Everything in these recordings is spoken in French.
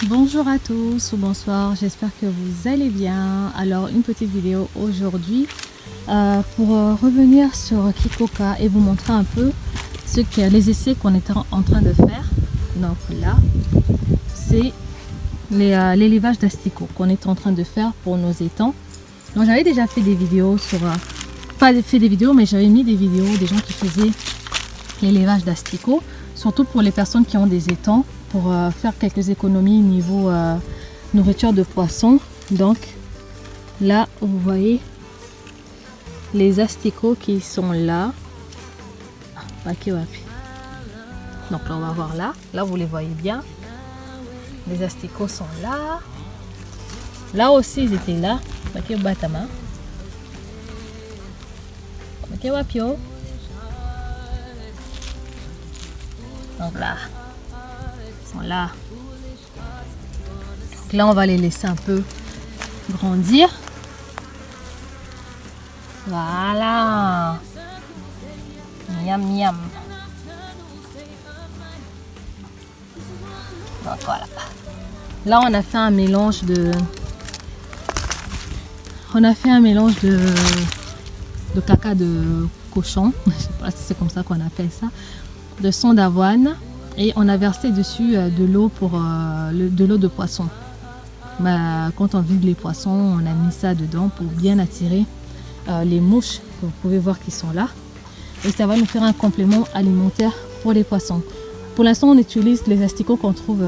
Bonjour à tous ou bonsoir, j'espère que vous allez bien. Alors une petite vidéo aujourd'hui pour revenir sur Kikoka et vous montrer un peu les essais qu'on est en train de faire. Donc là, c'est l'élevage d'asticots qu'on est en train de faire pour nos étangs. Donc j'avais déjà fait des vidéos sur, pas fait des vidéos, mais j'avais mis des vidéos des gens qui faisaient l'élevage d'asticots, surtout pour les personnes qui ont des étangs, pour faire quelques économies niveau nourriture de poisson. Donc là vous voyez les asticots qui sont là. Donc là on va voir là vous les voyez bien, les asticots sont là. Là aussi ils étaient là. Donc là ils sont là. Donc là on va les laisser un peu grandir. Voilà. Miam miam. Donc voilà. Là on a fait un mélange de caca de cochon, je sais pas si c'est comme ça qu'on appelle ça, de son d'avoine, et on a versé dessus de l'eau de poisson. Quand on vide les poissons, on a mis ça dedans pour bien attirer les mouches que vous pouvez voir qui sont là, et ça va nous faire un complément alimentaire pour les poissons. Pour l'instant on utilise les asticots qu'on trouve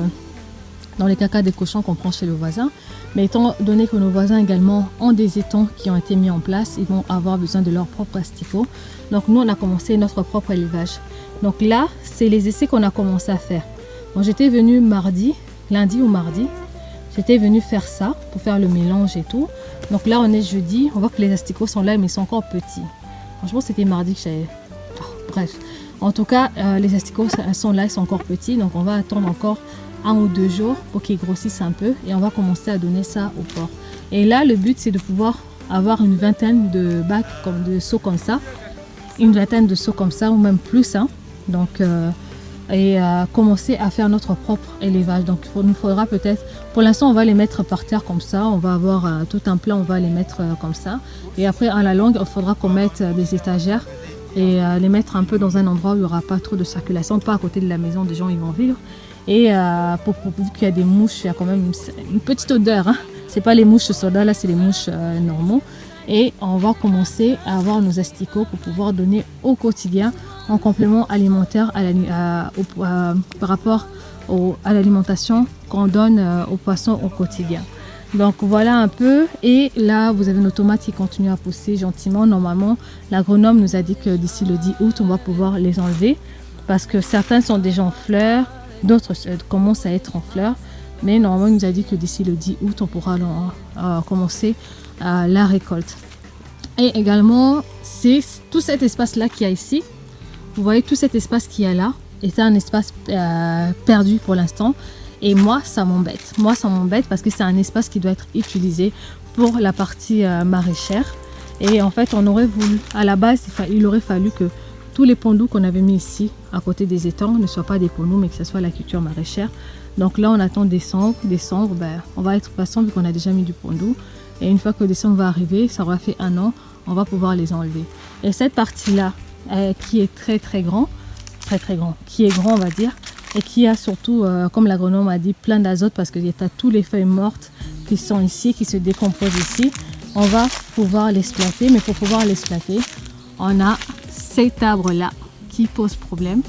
dans les cacas des cochons qu'on prend chez le voisin, mais étant donné que nos voisins également ont des étangs qui ont été mis en place, ils vont avoir besoin de leurs propres asticots. Donc nous on a commencé notre propre élevage. Donc là c'est les essais qu'on a commencé à faire. Donc j'étais venue lundi ou mardi, j'étais venue faire ça pour faire le mélange et tout. Donc là on est jeudi, on voit que les asticots sont là mais ils sont encore petits. Franchement c'était mardi que j'avais... bref, en tout cas les asticots sont là, ils sont encore petits, donc on va attendre encore 1 ou 2 jours pour qu'ils grossissent un peu et on va commencer à donner ça au porc. Et là le but c'est de pouvoir avoir une vingtaine de bacs de seaux comme ça, ou même plus, hein. Donc commencer à faire notre propre élevage. Donc il nous faudra peut-être, pour l'instant on va les mettre par terre comme ça, on va avoir tout un plat, on va les mettre comme ça, et après à la longue il faudra qu'on mette des étagères et les mettre un peu dans un endroit où il n'y aura pas trop de circulation, pas à côté de la maison des gens ils vont vivre. Et vu qu'il y a des mouches, il y a quand même une petite odeur, hein. C'est pas les mouches soda, là c'est les mouches normaux. Et on va commencer à avoir nos asticots pour pouvoir donner au quotidien en complément alimentaire par rapport à l'alimentation qu'on donne aux poissons au quotidien. Donc voilà un peu. Et là vous avez nos tomates qui continuent à pousser gentiment. Normalement l'agronome nous a dit que d'ici le 10 août on va pouvoir les enlever, parce que certains sont déjà en fleurs, d'autres commencent à être en fleurs, mais normalement il nous a dit que d'ici le 10 août on pourra commencer la récolte. Et également c'est tout cet espace là qu'il y a ici, vous voyez tout cet espace qu'il y a là est un espace perdu pour l'instant, et moi ça m'embête parce que c'est un espace qui doit être utilisé pour la partie maraîchère. Et en fait on aurait voulu, à la base il aurait fallu que tous les pondous qu'on avait mis ici à côté des étangs ne soient pas des pondous, mais que ce soit la culture maraîchère. Donc là on attend décembre, on va être patient vu qu'on a déjà mis du pondou, et une fois que décembre va arriver, ça aura fait 1 an, on va pouvoir les enlever. Et cette partie là qui est très grand on va dire, et qui a surtout comme l'agronome a dit plein d'azote, parce qu'il y a tous les feuilles mortes qui sont ici, qui se décomposent ici, on va pouvoir l'exploiter. Mais pour pouvoir l'exploiter, on a cet arbre là qui pose problème,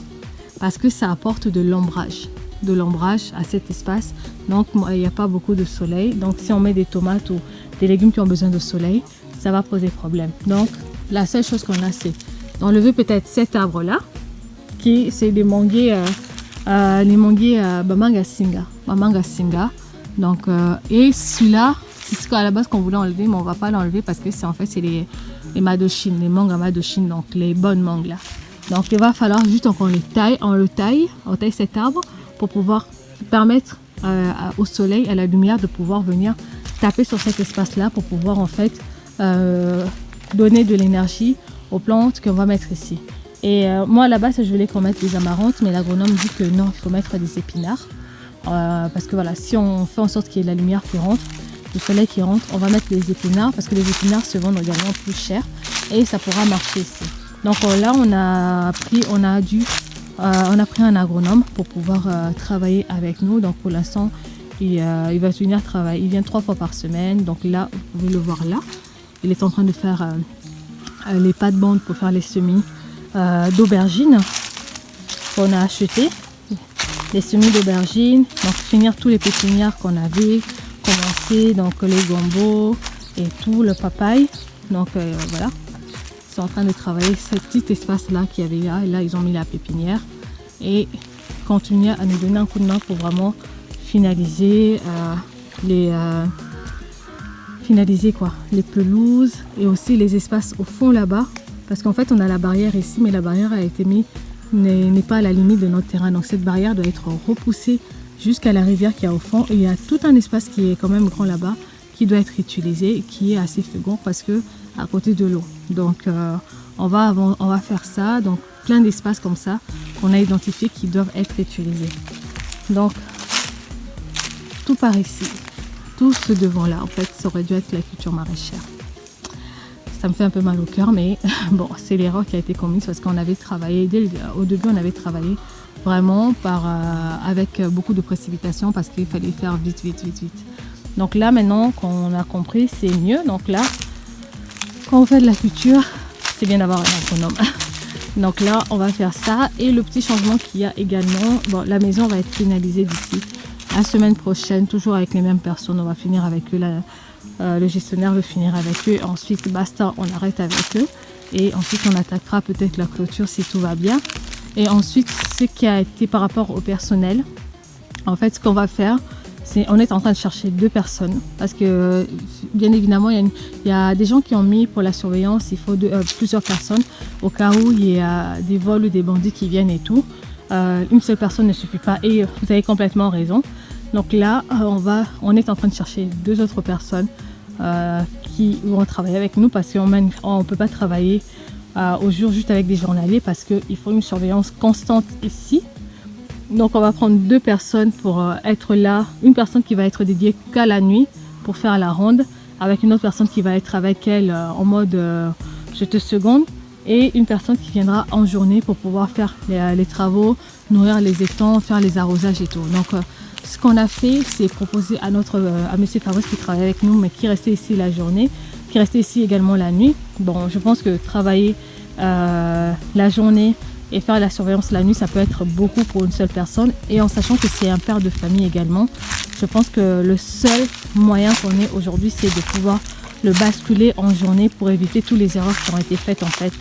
parce que ça apporte de l'ombrage à cet espace. Donc il n'y a pas beaucoup de soleil, donc si on met des tomates ou des légumes qui ont besoin de soleil, ça va poser problème. Donc la seule chose qu'on a, c'est d'enlever peut-être cet arbre là, qui c'est des manguiers Bamanga Singa. Donc et celui-là c'est ce qu'à la base qu'on voulait enlever, mais on va pas l'enlever parce que c'est les madoshines, les mangues à madoshine, donc les bonnes mangues là. Donc il va falloir juste qu'on le taille cet arbre pour pouvoir permettre au soleil, à la lumière, de pouvoir venir taper sur cet espace là pour pouvoir en fait donner de l'énergie aux plantes qu'on va mettre ici. Et moi à la base je voulais qu'on mette des amarantes, mais l'agronome dit que non, il faut mettre des épinards. parce que voilà, si on fait en sorte qu'il y ait de la lumière qui rentre, le soleil qui rentre, on va mettre les épinards parce que les épinards se vendent également plus cher et ça pourra marcher ici. Donc là on a pris un agronome pour pouvoir travailler avec nous. Donc pour l'instant il va venir travailler, il vient 3 fois par semaine. Donc là vous pouvez le voir là, il est en train de faire les pas de bande pour faire les semis d'aubergines qu'on a acheté, les semis d'aubergines, donc finir tous les pépinières qu'on avait commencé, donc les gombos et tout, le papaye. Donc voilà, ils sont en train de travailler ce petit espace là qu'il y avait là, et là ils ont mis la pépinière et continuer à nous donner un coup de main pour vraiment finaliser les pelouses et aussi les espaces au fond là-bas, parce qu'en fait on a la barrière ici, mais la barrière a été mise, n'est pas à la limite de notre terrain, donc cette barrière doit être repoussée jusqu'à la rivière qui est au fond, et il y a tout un espace qui est quand même grand là-bas qui doit être utilisé et qui est assez fécond parce que à côté de l'eau. Donc on va faire ça, donc plein d'espaces comme ça qu'on a identifiés qui doivent être utilisés. Donc tout par ici, tout ce devant là, en fait ça aurait dû être la culture maraîchère. Ça me fait un peu mal au cœur, mais bon, c'est l'erreur qui a été commise parce qu'on avait travaillé, au début on avait travaillé vraiment avec beaucoup de précipitation parce qu'il fallait faire vite. Donc là maintenant qu'on a compris, c'est mieux. Donc là, quand on fait de la culture, c'est bien d'avoir un agronome. Donc là on va faire ça, et le petit changement qu'il y a également, bon, la maison va être finalisée d'ici la semaine prochaine, toujours avec les mêmes personnes. On va finir avec eux, le gestionnaire veut finir avec eux, ensuite basta, on arrête avec eux et ensuite on attaquera peut-être la clôture si tout va bien. Et ensuite ce qui a été par rapport au personnel, en fait ce qu'on va faire, c'est on est en train de chercher 2 personnes parce que bien évidemment il y a des gens qui ont mis pour la surveillance, il faut plusieurs personnes au cas où il y a des vols ou des bandits qui viennent et tout. Une seule personne ne suffit pas, et vous avez complètement raison. Donc là on est en train de chercher 2 autres personnes qui vont travailler avec nous parce qu'on ne peut pas travailler au jour juste avec des journaliers parce qu'il faut une surveillance constante ici. Donc on va prendre 2 personnes pour être là, une personne qui va être dédiée qu'à la nuit pour faire la ronde, avec une autre personne qui va être avec elle en mode je te seconde, et une personne qui viendra en journée pour pouvoir faire les travaux, nourrir les étangs, faire les arrosages et tout. Donc ce qu'on a fait, c'est proposer à monsieur Fabrice qui travaille avec nous, mais qui restait ici la journée, qui restait ici également la nuit. Bon, je pense que travailler la journée et faire la surveillance la nuit, ça peut être beaucoup pour une seule personne. Et en sachant que c'est un père de famille également, je pense que le seul moyen qu'on ait aujourd'hui, c'est de pouvoir le basculer en journée pour éviter toutes les erreurs qui ont été faites en fait,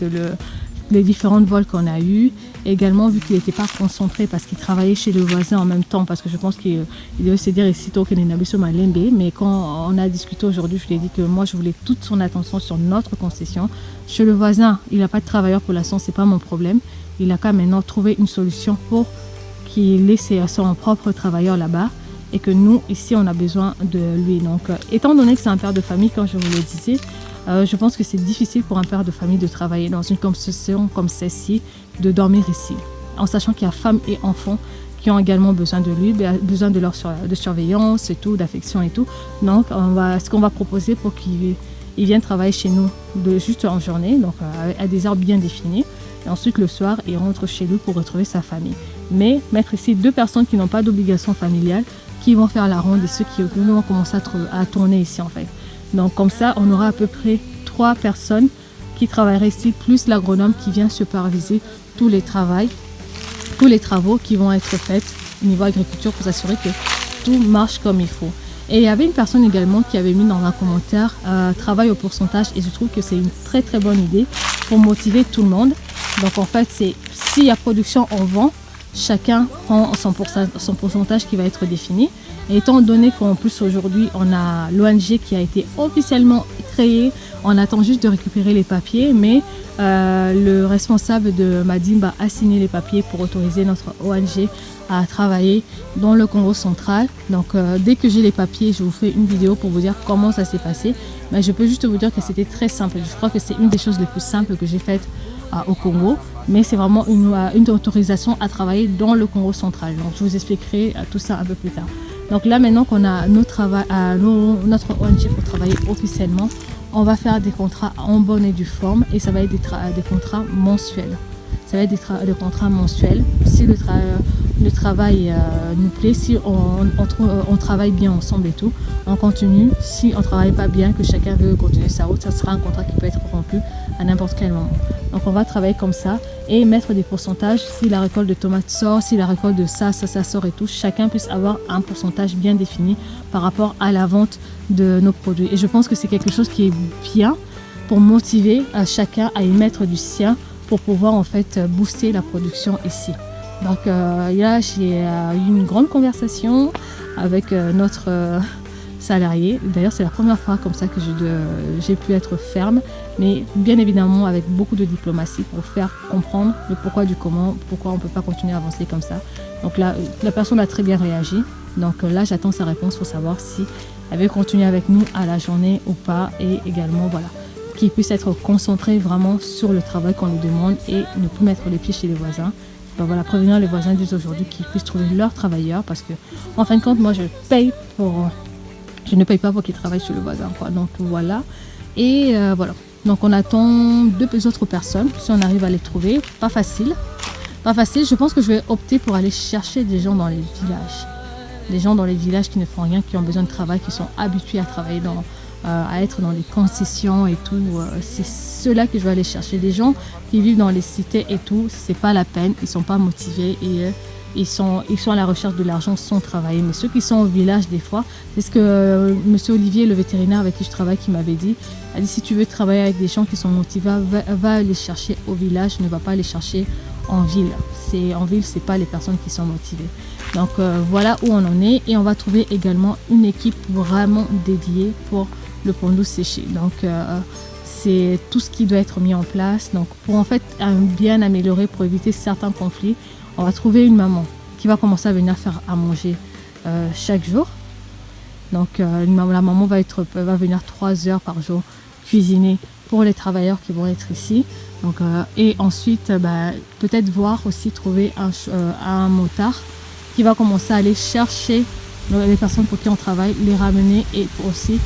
les différents vols qu'on a eu. Également vu qu'il n'était pas concentré parce qu'il travaillait chez le voisin en même temps, parce que je pense qu'il devait se dire ici que Nenabiso Malembe, mais quand on a discuté aujourd'hui, je lui ai dit que moi je voulais toute son attention sur notre concession. Chez le voisin, il n'a pas de travailleur pour l'instant, c'est pas mon problème. Il a qu'à maintenant trouver une solution pour qu'il ait son propre travailleur là-bas, et que nous ici on a besoin de lui. Donc étant donné que c'est un père de famille, comme je vous le disais, je pense que c'est difficile pour un père de famille de travailler dans une concession comme celle-ci, de dormir ici, en sachant qu'il y a femmes et enfants qui ont également besoin de lui, besoin de surveillance et tout, d'affection et tout. Donc ce qu'on va proposer pour qu'il vienne travailler chez nous juste en journée, donc à des heures bien définies, et ensuite le soir il rentre chez lui pour retrouver sa famille. Mais mettre ici 2 personnes qui n'ont pas d'obligation familiale, qui vont faire la ronde, et ceux qui vont commencer à tourner ici en fait. Donc comme ça on aura à peu près 3 personnes qui travailleraient ici, plus l'agronome qui vient superviser tous les travaux qui vont être faits au niveau agriculture pour s'assurer que tout marche comme il faut. Et il y avait une personne également qui avait mis dans un commentaire travail au pourcentage, et je trouve que c'est une très très bonne idée pour motiver tout le monde. Donc en fait c'est s'il y a production, on vend, chacun prend son pourcentage qui va être défini. Et étant donné qu'en plus aujourd'hui on a l'ONG qui a été officiellement créée, on attend juste de récupérer les papiers, mais le responsable de Madimba a signé les papiers pour autoriser notre ONG à travailler dans le Congo central. Donc dès que j'ai les papiers, je vous fais une vidéo pour vous dire comment ça s'est passé. Mais je peux juste vous dire que c'était très simple. Je crois que c'est une des choses les plus simples que j'ai faites au Congo. mais c'est vraiment une autorisation à travailler dans le Congo central. Donc je vous expliquerai tout ça un peu plus tard. Donc là maintenant qu'on a notre ONG pour travailler officiellement, on va faire des contrats en bonne et due forme et ça va être des contrats mensuels. Ça va être des contrats mensuels. Si le travail nous plaît, si on travaille bien ensemble et tout, on continue. Si on ne travaille pas bien, que chacun veut continuer sa route, ça sera un contrat qui peut être rompu à n'importe quel moment. Donc on va travailler comme ça et mettre des pourcentages. Si la récolte de tomates sort, si la récolte de ça sort et tout, chacun puisse avoir un pourcentage bien défini par rapport à la vente de nos produits. Et je pense que c'est quelque chose qui est bien pour motiver chacun à y mettre du sien pour pouvoir en fait booster la production ici. Donc là j'ai eu une grande conversation avec notre salarié. D'ailleurs c'est la première fois comme ça que j'ai pu être ferme, mais bien évidemment avec beaucoup de diplomatie pour faire comprendre le pourquoi du comment, pourquoi on ne peut pas continuer à avancer comme ça. Donc là la personne a très bien réagi. Donc là j'attends sa réponse pour savoir si elle veut continuer avec nous à la journée ou pas, et également voilà, qu'il puisse être concentré vraiment sur le travail qu'on lui demande et ne plus mettre les pieds chez les voisins. Ben voilà, prévenir les voisins d'aujourd'hui qu'ils puissent trouver leurs travailleurs, parce que en fin de compte, moi je ne paye pas pour qu'ils travaillent chez le voisin, quoi. Donc voilà. Et voilà. Donc on attend 2 autres personnes, si on arrive à les trouver. Pas facile. Pas facile. Je pense que je vais opter pour aller chercher des gens dans les villages. Des gens dans les villages qui ne font rien, qui ont besoin de travail, qui sont habitués à travailler à être dans les concessions et tout. C'est ceux-là que je vais aller chercher. Des gens qui vivent dans les cités et tout, c'est pas la peine, ils sont pas motivés et ils sont à la recherche de l'argent sans travailler. Mais ceux qui sont au village, des fois, c'est ce que monsieur Olivier, le vétérinaire avec qui je travaille, qui m'avait dit. Il a dit, si tu veux travailler avec des gens qui sont motivés, va les chercher au village, ne va pas les chercher en ville. En ville, c'est pas les personnes qui sont motivées. Donc voilà où on en est, et on va trouver également une équipe vraiment dédiée pour le pondou séché. Donc c'est tout ce qui doit être mis en place. Donc pour en fait bien améliorer, pour éviter certains conflits, on va trouver une maman qui va commencer à venir faire à manger chaque jour. Donc la maman va venir 3 heures par jour cuisiner pour les travailleurs qui vont être ici. Donc, et ensuite peut-être voir aussi trouver un motard qui va commencer à aller chercher les personnes pour qui on travaille, les ramener et aussi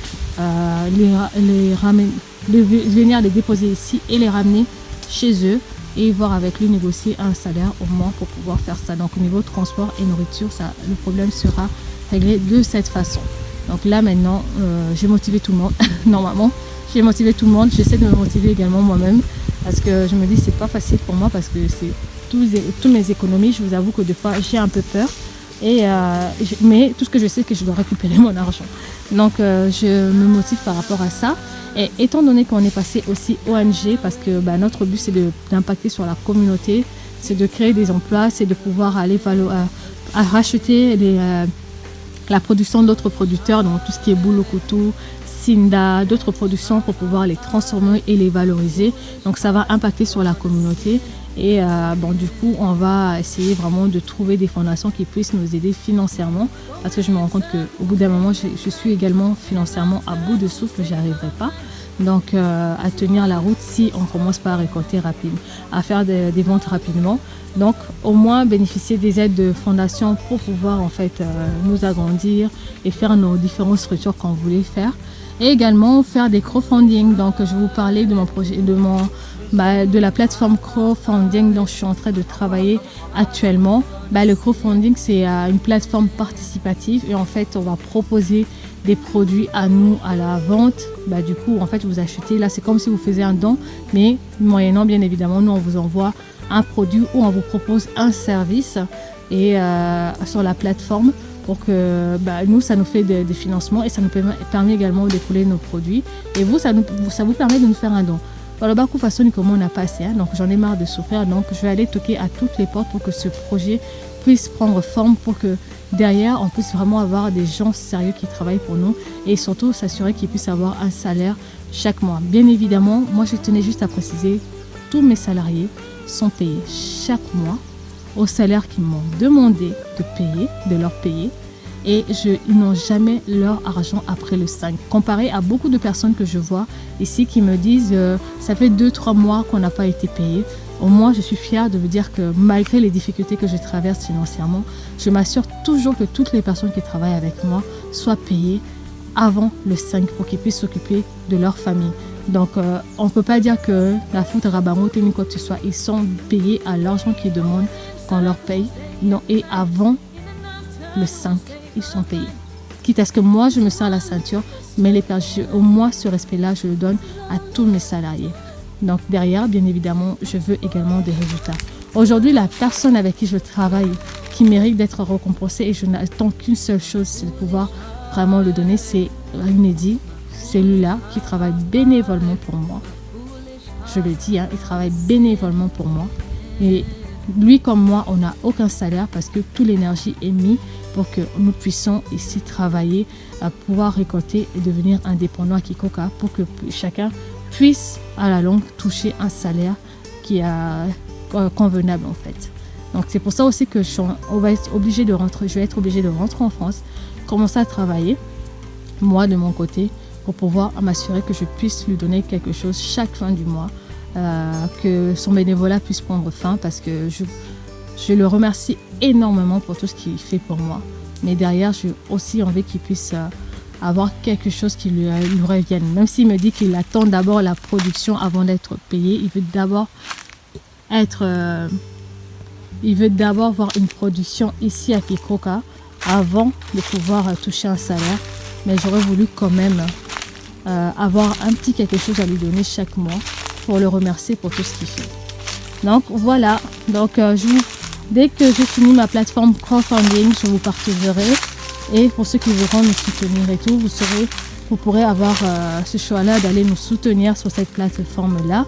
venir les déposer ici et les ramener chez eux, et voir avec lui négocier un salaire au moins pour pouvoir faire ça. Donc au niveau transport et nourriture, le problème sera réglé de cette façon. Donc là maintenant, j'ai motivé tout le monde. Normalement, j'ai motivé tout le monde. J'essaie de me motiver également moi-même, parce que je me dis c'est pas facile pour moi, parce que c'est tous mes économies. Je vous avoue que des fois j'ai un peu peur. Mais tout ce que je sais, c'est que je dois récupérer mon argent. Donc je me motive par rapport à ça. Et étant donné qu'on est passé aussi ONG, parce que notre but c'est d'impacter sur la communauté, c'est de créer des emplois, c'est de pouvoir aller à racheter la production d'autres producteurs, donc tout ce qui est Boulokoutou, Sinda, d'autres productions, pour pouvoir les transformer et les valoriser. Donc ça va impacter sur la communauté. Et du coup, on va essayer vraiment de trouver des fondations qui puissent nous aider financièrement, parce que je me rends compte qu'au bout d'un moment, je suis également financièrement à bout de souffle, j'y arriverai pas. Donc à tenir la route si on commence par récolter rapidement, à faire des ventes rapidement. Donc au moins bénéficier des aides de fondation pour pouvoir en fait nous agrandir et faire nos différentes structures qu'on voulait faire. Et également faire des crowdfunding. Donc je vais vous parler de mon projet, de la plateforme crowdfunding dont je suis en train de travailler actuellement. Le crowdfunding, c'est une plateforme participative, et en fait on va proposer des produits à nous à la vente. Du coup en fait vous achetez, là c'est comme si vous faisiez un don, mais moyennant bien évidemment, nous on vous envoie un produit ou on vous propose un service et sur la plateforme, pour que nous ça nous fait des financements, et ça nous permet également d'écouler nos produits, et vous ça vous permet de nous faire un don. Le Bakou façon comment on n'a pas assez, donc j'en ai marre de souffrir, donc je vais aller toquer à toutes les portes pour que ce projet puisse prendre forme, pour que derrière on puisse vraiment avoir des gens sérieux qui travaillent pour nous, et surtout s'assurer qu'ils puissent avoir un salaire chaque mois. Bien évidemment, moi je tenais juste à préciser, tous mes salariés sont payés chaque mois au salaire qu'ils m'ont demandé de leur payer, et ils n'ont jamais leur argent après le 5. Comparé à beaucoup de personnes que je vois ici qui me disent ça fait 2-3 mois qu'on n'a pas été payé. au moins je suis fière de vous dire que malgré les difficultés que je traverse financièrement, je m'assure toujours que toutes les personnes qui travaillent avec moi soient payées avant le 5 pour qu'ils puissent s'occuper de leur famille. Donc on ne peut pas dire que la faute Rabamote ni quoi que ce soit, ils sont payés à l'argent qu'ils demandent qu'on leur paye. Non, et avant le 5, ils sont payés. Quitte à ce que moi je me serre la ceinture, mais au moins ce respect-là, je le donne à tous mes salariés. Donc derrière, bien évidemment, je veux également des résultats. Aujourd'hui, la personne avec qui je travaille, qui mérite d'être récompensée, et je n'attends qu'une seule chose, c'est de pouvoir vraiment le donner, c'est Rinedi, celui-là qui travaille bénévolement pour moi. Je le dis, hein, il travaille bénévolement pour moi. Et lui comme moi, on n'a aucun salaire parce que toute l'énergie est mise pour que nous puissions ici travailler, à pouvoir récolter et devenir indépendant à Kikoka pour que chacun puisse à la longue toucher un salaire qui est convenable en fait. Donc c'est pour ça aussi que je vais être obligée de rentrer en France, commencer à travailler, moi de mon côté, pour pouvoir m'assurer que je puisse lui donner quelque chose chaque fin du mois, que son bénévolat puisse prendre fin parce que je le remercie énormément pour tout ce qu'il fait pour moi. Mais derrière, j'ai aussi envie qu'il puisse avoir quelque chose qui lui revienne. Même s'il me dit qu'il attend d'abord la production avant d'être payé, il veut d'abord voir une production ici à Kikoka avant de pouvoir toucher un salaire. Mais j'aurais voulu quand même avoir un petit quelque chose à lui donner chaque mois pour le remercier pour tout ce qu'il fait. Donc voilà, donc dès que j'ai fini ma plateforme crowdfunding, je vous partagerai. Et pour ceux qui voudront nous soutenir et tout, vous pourrez avoir ce choix-là d'aller nous soutenir sur cette plateforme-là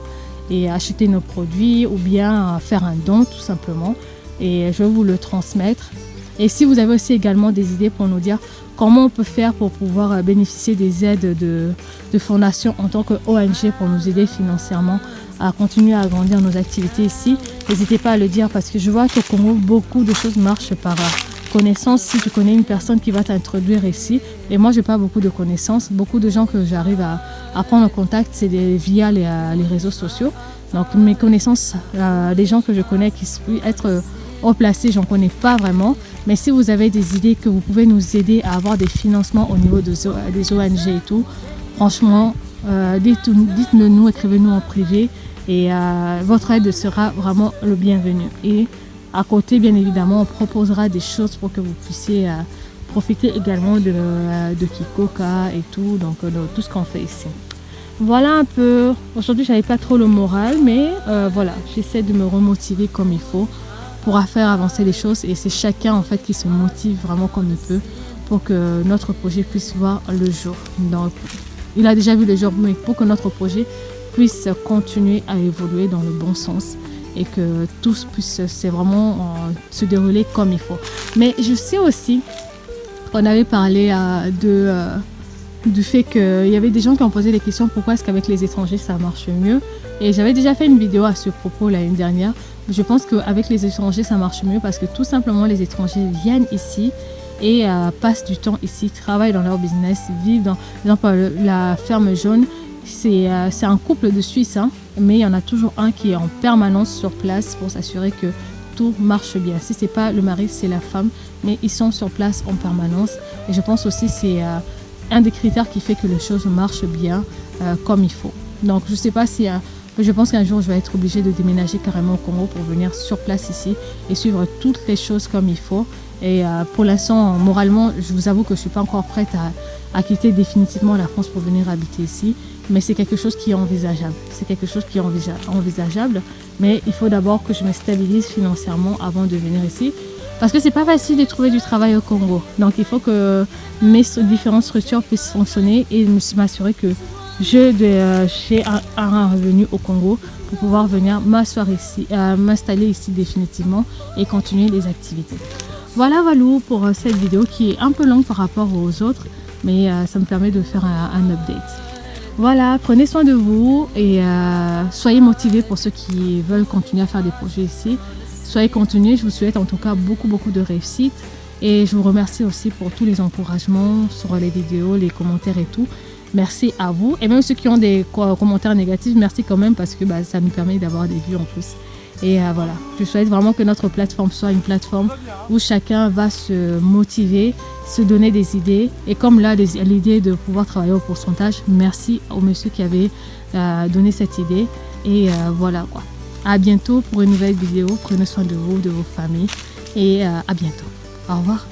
et acheter nos produits ou bien faire un don tout simplement. Et je vais vous le transmettre. Et si vous avez aussi également des idées pour nous dire comment on peut faire pour pouvoir bénéficier des aides de fondation en tant qu'ONG pour nous aider financièrement à continuer à agrandir nos activités ici, n'hésitez pas à le dire parce que je vois qu'au Congo, beaucoup de choses marchent par connaissance. Si tu connais une personne qui va t'introduire ici, et moi, je n'ai pas beaucoup de connaissances, beaucoup de gens que j'arrive à prendre en contact, c'est via les réseaux sociaux. Donc mes connaissances, les gens que je connais qui peuvent être haut placés, j'en connais pas vraiment. Mais si vous avez des idées que vous pouvez nous aider à avoir des financements au niveau des ONG et tout, franchement, dites-le nous, écrivez-nous en privé et votre aide sera vraiment le bienvenu. Et à côté, bien évidemment, on proposera des choses pour que vous puissiez profiter également de Kikoka et tout, donc de tout ce qu'on fait ici. Voilà un peu. Aujourd'hui, j'avais pas trop le moral, mais voilà, j'essaie de me remotiver comme il faut pour faire avancer les choses. Et c'est chacun en fait qui se motive vraiment comme il peut pour que notre projet puisse voir le jour. Donc, il a déjà vu le jour, mais pour que notre projet puisse continuer à évoluer dans le bon sens et que tous puissent vraiment se dérouler comme il faut. Mais je sais aussi qu'on avait parlé du fait qu'il y avait des gens qui ont posé des questions, pourquoi est-ce qu'avec les étrangers ça marche mieux. Et j'avais déjà fait une vidéo à ce propos l'année dernière. Je pense qu'avec les étrangers ça marche mieux parce que tout simplement les étrangers viennent ici et passent du temps ici, travaillent dans leur business, vivent dans, par exemple, la ferme jaune. C'est un couple de Suisses, hein, mais il y en a toujours un qui est en permanence sur place pour s'assurer que tout marche bien. Si ce n'est pas le mari, c'est la femme, mais ils sont sur place en permanence. Et je pense aussi que c'est un des critères qui fait que les choses marchent bien comme il faut. Donc je ne sais pas si... je pense qu'un jour je vais être obligée de déménager carrément au Congo pour venir sur place ici et suivre toutes les choses comme il faut. Et pour l'instant, moralement, je vous avoue que je ne suis pas encore prête à quitter définitivement la France pour venir habiter ici. Mais c'est quelque chose qui est envisageable. C'est quelque chose qui est envisageable. Mais il faut d'abord que je me stabilise financièrement avant de venir ici. Parce que c'est pas facile de trouver du travail au Congo. Donc il faut que mes différentes structures puissent fonctionner et m'assurer que j'ai un revenu au Congo pour pouvoir venir m'installer ici définitivement et continuer les activités. Voilà pour cette vidéo qui est un peu longue par rapport aux autres, mais ça me permet de faire un update. Voilà, prenez soin de vous et soyez motivés pour ceux qui veulent continuer à faire des projets ici. Soyez continués, je vous souhaite en tout cas beaucoup de réussite et je vous remercie aussi pour tous les encouragements sur les vidéos, les commentaires et tout. Merci à vous et même ceux qui ont des commentaires négatifs, merci quand même parce que ça nous permet d'avoir des vues en plus. Et voilà, je souhaite vraiment que notre plateforme soit une plateforme où chacun va se motiver, se donner des idées. Et comme là, l'idée de pouvoir travailler au pourcentage, merci au monsieur qui avait donné cette idée. Et voilà quoi. À bientôt pour une nouvelle vidéo. Prenez soin de vous, de vos familles. Et à bientôt. Au revoir.